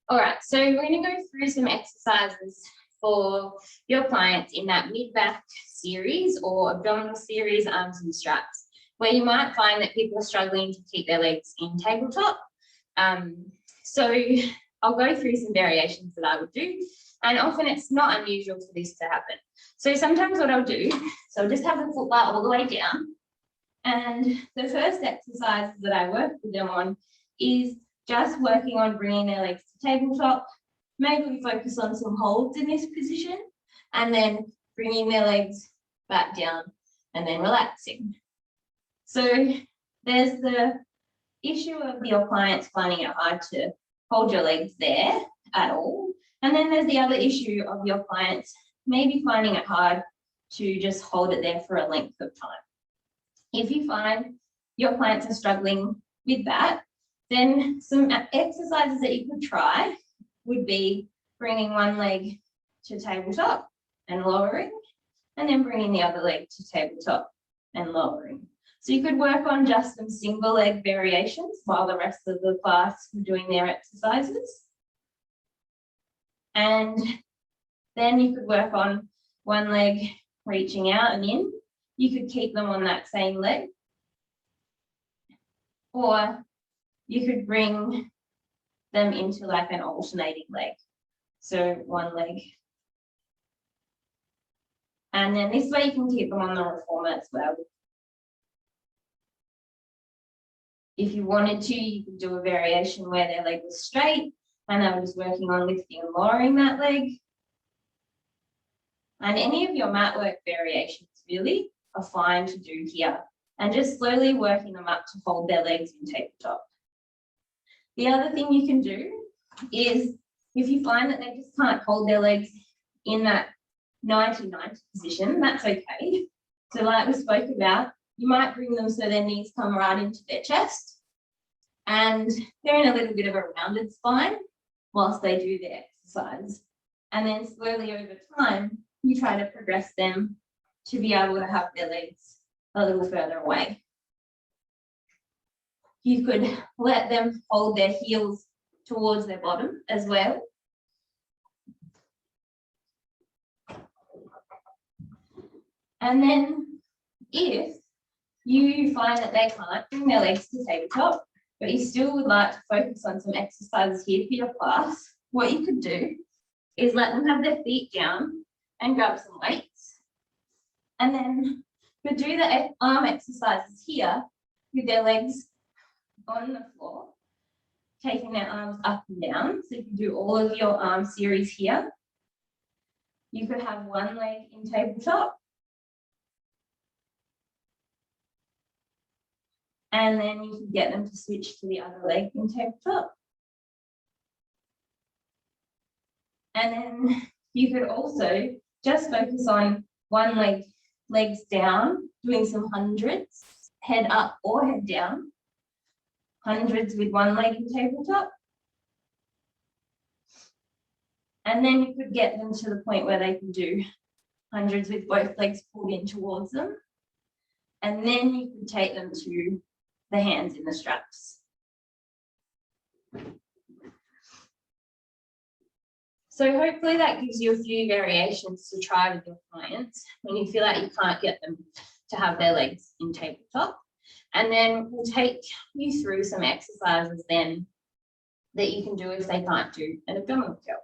All right, so we're going to go through some exercises for your clients in that mid-back series or abdominal series, arms and straps, where you might find that people are struggling to keep their legs in tabletop. So I'll go through some variations that I would do, and often it's not unusual for this to happen. So sometimes what I'll do, so I'll just have the foot bar all the way down, and the first exercise that I work with them on is just working on bringing their legs to tabletop. Maybe we focus on some holds in this position and then bringing their legs back down and then relaxing. So there's the issue of your clients finding it hard to hold your legs there at all. And then there's the other issue of your clients maybe finding it hard to just hold it there for a length of time. If you find your clients are struggling with that, then some exercises that you could try would be bringing one leg to tabletop and lowering, and then bringing the other leg to tabletop and lowering. So you could work on just some single leg variations while the rest of the class were doing their exercises. And then you could work on one leg reaching out and in. You could keep them on that same leg. Or you could bring them into like an alternating leg. So one leg. And then this way you can keep them on the reformer as well. If you wanted to, you could do a variation where their leg was straight and they were just working on lifting and lowering that leg. And any of your mat work variations really are fine to do here, and just slowly working them up to hold their legs in tabletop. The other thing you can do is if you find that they just can't hold their legs in that 90-90 position, that's okay. So like we spoke about, you might bring them so their knees come right into their chest and they're in a little bit of a rounded spine whilst they do their exercise. And then slowly over time, you try to progress them to be able to have their legs a little further away. You could let them hold their heels towards their bottom as well. And then if you find that they can't bring their legs to tabletop, but you still would like to focus on some exercises here for your class, what you could do is let them have their feet down and grab some weights. And then you could do the arm exercises here with their legs on the floor, taking their arms up and down. So you can do all of your arm series here. You could have one leg in tabletop. And then you can get them to switch to the other leg in tabletop. And then you could also just focus on one leg, legs down, doing some hundreds, head up or head down. Hundreds with one leg in tabletop. And then you could get them to the point where they can do hundreds with both legs pulled in towards them. And then you could take them to the hands in the straps. So hopefully that gives you a few variations to try with your clients when you feel like you can't get them to have their legs in tabletop. And then we'll take you through some exercises then that you can do if they can't do an abdominal curl.